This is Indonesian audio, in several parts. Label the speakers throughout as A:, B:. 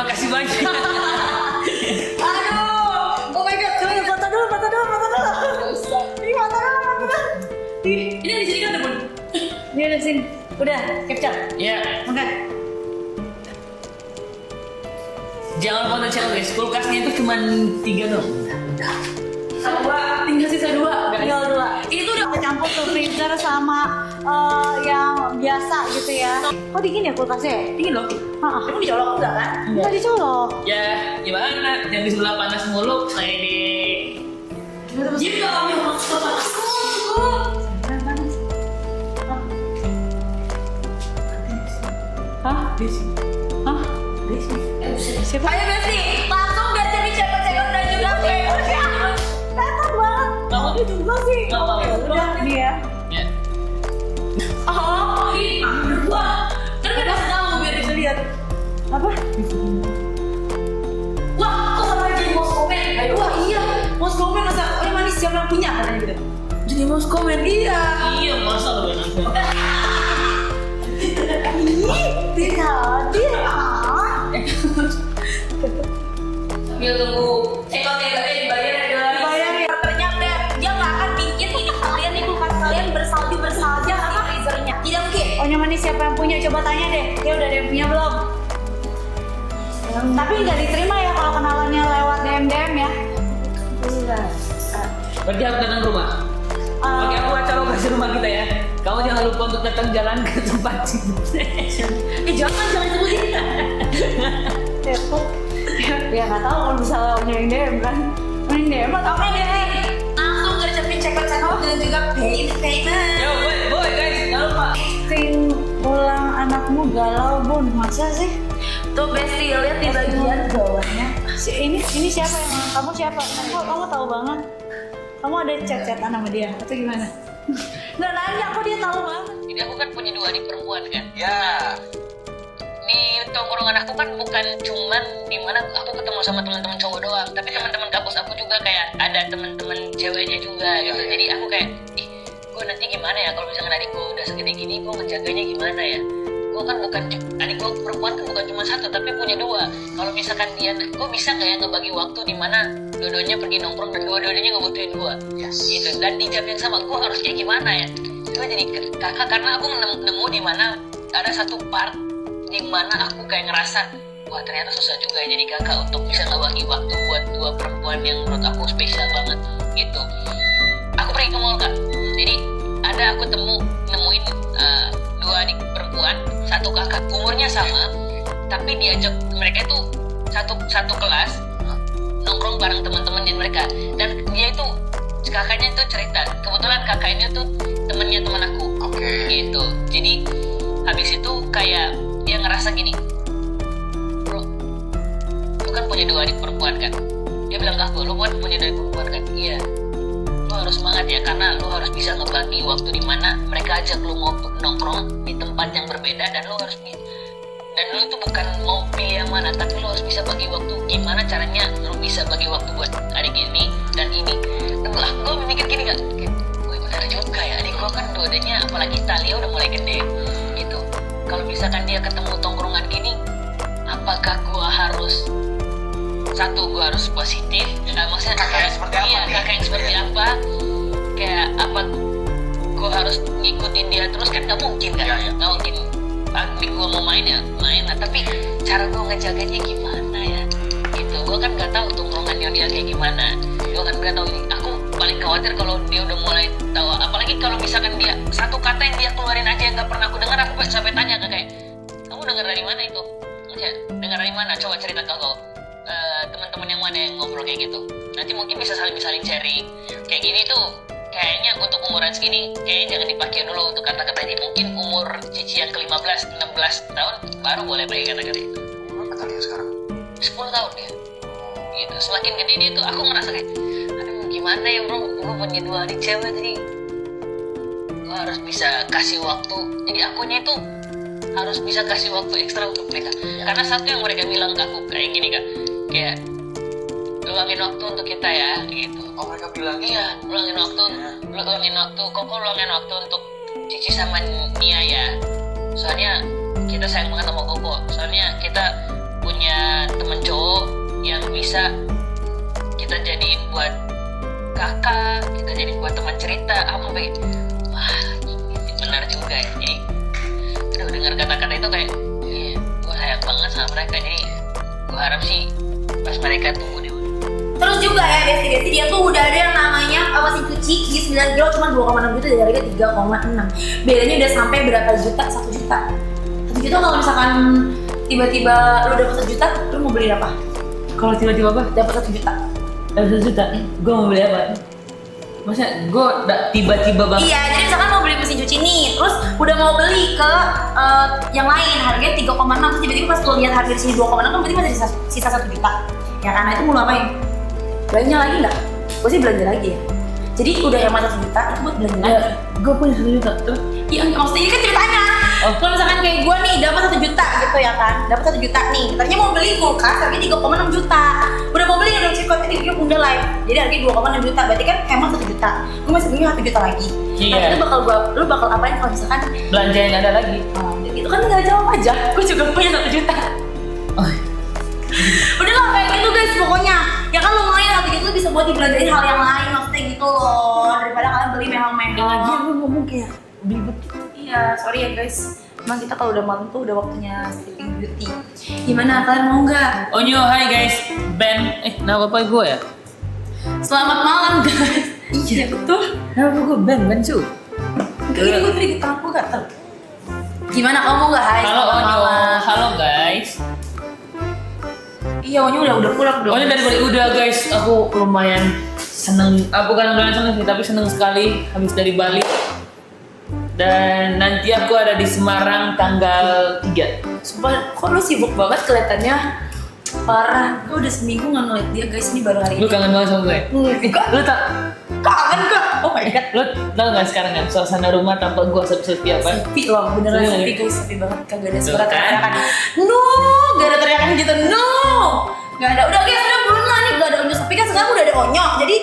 A: kasih banyak.
B: Aduh, oh my god, coba foto dulu. Ini foto dulu.
A: Ini di sini kan temen.
B: Dia di sini. Udah, capture.
A: Ya,
B: Oke.
A: jangan lupa untuk channel guys. Kulkasnya itu cuma 3 dong.
B: Tinggal sisa 2. Tinggal 2. Itu udah kecampur tuh freezer sama yang biasa gitu ya. Kok dingin ya kulkasnya?
A: Dingin loh.
B: Emang dicolok enggak kan? Enggak dicolok.
A: Ya, gimana? Yang di sebelah panas mulu, saya di. Jadi kalau mau panas.
B: Hah? Hah? Siapa? Ayo Besti, langsung biar jadi cewek-cewek dan juga cewek. Datang banget.
A: Mau?
B: Itu juga sih.
A: Mau.
B: Udah nih ya.
A: Ya.
B: Oh, ini gua. Kan udah tahu biar bisa lihat. Apa? Wah, kok sama jadi mouse comment? Wah iya, mouse comment masa orang manis siapa yang punya katanya gitu. Jadi mouse comment iya.
A: Iya, masa lu yang
B: Tidak,
A: Sambil tunggu. Kalau dibayar ya guys.
B: Bayar ya. Ternyata dia nggak akan bikin ini kalian nih kulkas kalian bersalju apa freezernya. Tidak mungkin. Oh nyaman nih siapa yang punya? Coba tanya deh. Dia udah ada yang punya belum? Tapi nggak diterima ya kalau kenalannya lewat DM ya.
A: Berarti harus datang ke rumah. Oke, aku baca lokasi rumah kita ya. Kamu jangan lupa untuk datang jalan ke tempat
B: Jangan sebutin. Tepuk. Ya nggak tahu kalau misalnya punya yang DM kan. Main DM atau apa deh? Langsung gercepin cekot-cekot dan juga payment.
A: Yo, boy guys, jangan lupa.
B: Ting ulang anakmu galau bun, masa sih?
C: Tuh Besti, lihat di bagian bawahnya.
B: Ini siapa yang kamu siapa? Kamu tahu banget. Kamu ada chat-chatan sama dia atau gimana? Nggak nanya, kok dia tahu banget?
A: Jadi aku kan punya 2 adik perempuan kan.
D: Ya.
A: Di tongkrongan aku kan bukan cuman dimana aku ketemu sama teman-teman cowok doang, tapi teman-teman kampus aku juga kayak ada teman-teman ceweknya juga gitu. Jadi aku kayak, gue nanti gimana ya kalau misalkan adik gue udah segede gini, gue ngejaganya gimana ya? Gue kan bukan adik gue perempuan kan bukan cuma 1 tapi punya 2. Kalau misalkan dia, gue bisa nggak ya ngebagi waktu di mana dua-duanya pergi nongkrong dan dua-duanya ngebutuhin gue?
D: Yes.
A: Gitu. Dan di jam yang sama gue harus kayak gimana ya? Gue jadi kakak karena aku nemu di mana ada satu part di mana aku kayak ngerasa wah ternyata susah juga ya jadi kakak untuk bisa ngebagi waktu buat 2 perempuan yang menurut aku spesial banget gitu. Aku pergi ke mall kak, jadi ada aku nemuin 2 adik perempuan, 1 kakak umurnya sama, tapi diajak mereka itu satu kelas nongkrong bareng teman-temannya mereka, dan dia itu kakaknya itu cerita kebetulan kakaknya tuh temennya teman aku.
D: Oke.
A: Gitu. Jadi habis itu kayak dia ngerasa gini, bro, lu kan punya 2 adik perempuan kan? Dia bilang ke aku, lu kan punya 2 adik perempuan kan? Iya. Lu harus semangat ya, karena lu harus bisa ngebagi waktu di mana mereka ajak lu mau nongkrong di tempat yang berbeda, dan lu harus lu itu bukan mau pilih yang mana, tapi lu harus bisa bagi waktu. Gimana caranya lu bisa bagi waktu buat adik ini dan ini? Lah, gue mikir gini kak, wih benar juga ya, adik gue kan 2-duanya, apalagi Talia udah mulai gede gitu. Kalau misalkan dia ketemu tongkrongan gini, apakah gue harus gue harus positif? Maksudnya
D: Kakak yang seperti apa
A: iya,
D: nih?
A: kakak yang seperti apa? Kayak apa? Gue harus ngikutin dia terus kan nggak mungkin kan?
D: Iya.
A: Nggak mungkin. Pagi gue mau main ya main lah. Tapi cara gue ngejaganya gimana ya? Gitu. Gue kan nggak tahu tongkrongannya dia kayak gimana. Gue kan nggak tahu. Aku paling khawatir kalau dia udah mulai tahu. Apalagi kalau misalkan dia satu kata yang dia keluarin aja yang nggak pernah aku dengar, aku sampai tanya ke kayak, kamu dengar dari mana itu? Ya, dengar dari mana? Coba cerita ke aku. Teman-teman yang mana yang ngobrol kayak gitu, nanti mungkin bisa saling sharing kayak gini tuh. Kayaknya untuk umuran segini kayaknya jangan dipakai dulu untuk kata-kata ini. Mungkin umur Cici yang ke-15 16 tahun baru boleh pakai kata-kata itu.
D: Berapa kali ya sekarang?
A: 10 tahun dia gitu. Semakin gede dia tuh aku ngerasa kayak aduh gimana ya bro, gue punya 2 adik cewek, jadi gue harus bisa kasih waktu. Jadi akunya itu harus bisa kasih waktu ekstra untuk mereka. Karena satu yang mereka bilang ke aku kayak gini kak, kayak luangin waktu untuk kita ya gitu.
D: Oh mereka bilang
A: Iya, luangin waktu, Koko luangin waktu untuk Cici sama Nia ya. Soalnya kita sayang banget sama Koko. Soalnya kita punya temen cowok yang bisa kita jadiin buat kakak, kita jadiin buat teman cerita, aku kayak wah benar juga ya. Jadi aduh, dengar kata-kata itu kayak gue sayang banget sama mereka. Jadi gue harap sih pas mereka tumbuh dewasa.
B: Terus juga ya besti dia tuh udah ada yang namanya mesin cuci gigi 9 kilo cuma 2,6 juta dari harga 3,6. Bedanya udah sampai berapa juta? 1 juta. 1 juta kalau misalkan tiba-tiba lu dapat 1 juta, lu mau beli apa?
C: Kalau tiba-tiba apa?
B: Dapat 1 juta.
C: Dapat 1 juta? Gue mau beli apa? Masa gue tiba-tiba banget?
B: Iya, jadi misalkan mau beli mesin cuci nih, terus udah mau beli ke yang lain harganya 3,6, terus tiba-tiba pas lu lihat harga di sini 2,6 kan berarti masih sisa 1 juta. Ya karena itu mau ngapain? Belanja lagi nggak? Gue sih belanja lagi ya. Jadi udah hemat 1 juta, itu buat belanja lagi.
C: Gue punya 1 juta. Terus?
B: Iya, maksudnya ini kan ceritanya. Kalau misalkan kayak gue nih dapat 1 juta gitu ya kan, dapat 1 juta nih, ternyata mau beli kulkas harganya 3,6 juta. Udah mau beli udah cekot ini di Bunda Live, jadi harganya 2,6 juta, berarti kan hemat 1 juta. Gue masih punya 1 juta lagi.
C: Iya.
B: Nah itu lu bakal apain kalau misalkan
C: Belanja yang ada lagi.
B: itu kan tinggal jawab aja. Gue juga punya 1 juta.
C: Oh.
B: Udah lah kayak gitu guys pokoknya. Ya kan lumayan 1 juta bisa buat dibelanjain hal yang lain maksudnya gitu loh, daripada kalian beli mehong-mehong.
C: Lagi lu ngomong kayak belibet.
B: Iya, sorry ya guys. Emang kita kalau udah malam tuh udah waktunya sleeping beauty. Gimana kalian mau nggak?
C: Onyo, hai guys. Ben, nama apa gue ya?
B: Selamat malam guys. Iya betul.
C: Nama gue Ben Su.
B: Ini gue tadi tangan gue gatel. Gimana kamu nggak hai?
C: Halo
B: Selamat
C: Onyo,
B: malam.
C: halo guys.
B: Iya Onyo udah pulang belum?
C: Onyo dari Bali udah guys. Aku lumayan seneng. Bukan lumayan seneng sih, tapi seneng sekali habis dari Bali. Dan nanti aku ada di Semarang tanggal 3.
B: Sumpah, kok lu sibuk banget kelihatannya. Parah, gue udah seminggu nggak ngeliat dia guys, ini baru hari
C: Lu
B: ini.
C: kangen banget sama gue?
B: Enggak,
C: Lu tak?
B: kangen kok. Oh my god.
C: Lu tau gak sekarang kan suasana rumah tanpa gue sepi apa?
B: Sepi loh, beneran
C: Sepi
B: sepi
C: nggak?
B: guys, sepi banget. Kagak ada
C: Tuh
B: suara
C: kan?
B: teriakan. No, gak ada teriakan gitu. No, gak ada. Udah guys, udah buruan lah nih, gak ada Onyo sepi kan sekarang udah ada Onyo. Jadi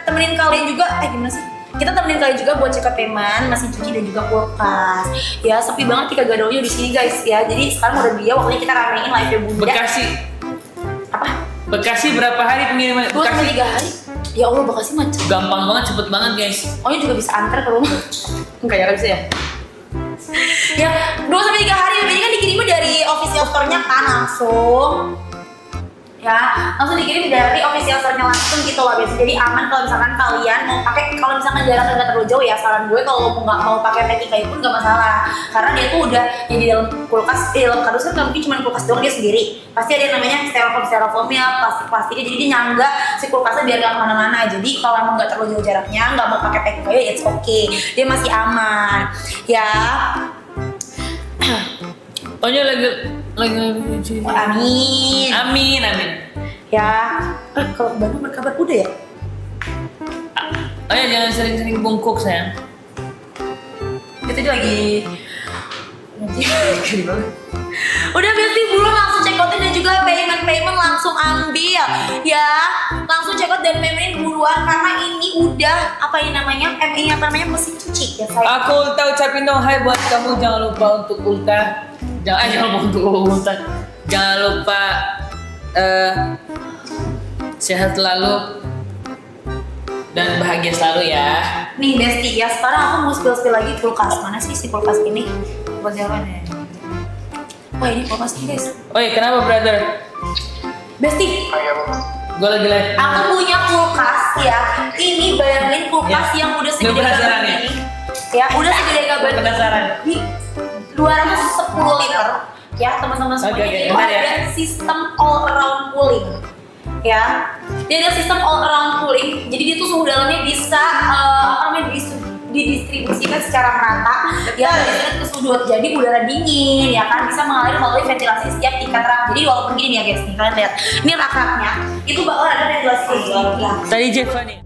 B: temenin kalian juga. Gimana sih? Kita temenin kalian juga buat cek teman, mesin cuci dan juga kulkas. Ya sepi banget kagak ada Onyo di sini guys ya. Jadi sekarang udah dia, waktunya kita ramein live Bunda.
C: Bekasi.
B: Apa?
C: Bekasi berapa hari pengiriman?
B: 2 sampai 3 hari. Ya Allah, Bekasi macet.
C: Gampang banget, cepet banget guys.
B: Onyo juga bisa antar ke rumah. Enggak ya, kan bisa ya? Ya, 2 sampai 3 hari ini kan dikirimnya dari official store-nya kan langsung. Ya, langsung dikirim dari official store-nya langsung gitu loh guys. Jadi aman kalau misalkan kalian mau pakai, kalau misalkan jaraknya nggak terlalu jauh ya, saran gue kalau nggak mau pakai packing kayu pun nggak masalah. Karena dia tuh udah yang di dalam kulkas, dalam kardus kan nggak mungkin cuma kulkas doang, dia sendiri. Pasti ada yang namanya styrofoamnya, plastiknya. Jadi dia nyangga si kulkasnya biar nggak kemana-mana. Jadi kalau emang nggak terlalu jauh jaraknya, nggak mau pakai packing kayu, it's okay. Dia masih aman. Ya.
C: Onyo lagi
B: Amin.
C: Amin.
B: Ya. Kalau ke Bandung berkabar udah ya?
C: Ayo jangan sering-sering bungkuk sayang.
B: Itu dia lagi udah berarti belum langsung check outin dan juga payment langsung ambil ya, langsung check out dan paymentin buruan karena ini udah apa namanya mesin cuci ya saya.
C: Aku Ulta ucapin dong hai buat kamu, jangan lupa untuk Ulta. Jangan lupa untuk Ulta. Jangan lupa sehat selalu dan bahagia selalu ya.
B: Nih Besti ya, sekarang aku mau spill lagi kulkas. Mana sih si kulkas ini? Kulkas siapa nih? Wah ini kulkas nih guys.
C: Oi, kenapa brother?
B: Besti,
C: Gue lagi live.
B: aku punya kulkas ya. Ini bayangin kulkas
C: Ya.
B: yang udah
C: Lu
B: segede
C: penasaran
B: gaban
C: ya?
B: ini. Ya, udah segede gaban.
C: Penasaran?
B: Ini 210 liter. Ya, teman-teman semuanya.
C: Oke,
B: Itu
C: bentar ya.
B: ada sistem all around cooling. Ya. Dia ada sistem all around cooling. Jadi dia tuh suhu dalamnya bisa didistribusikan secara merata ya dari ke suhu jadi udara dingin ya kan bisa mengalir melalui ventilasi setiap tingkat rak. Jadi walaupun gini nih ya guys nih kalian lihat ini rak-raknya itu bakal ada ventilasi kayak gini.
C: Tadi Jeff nih.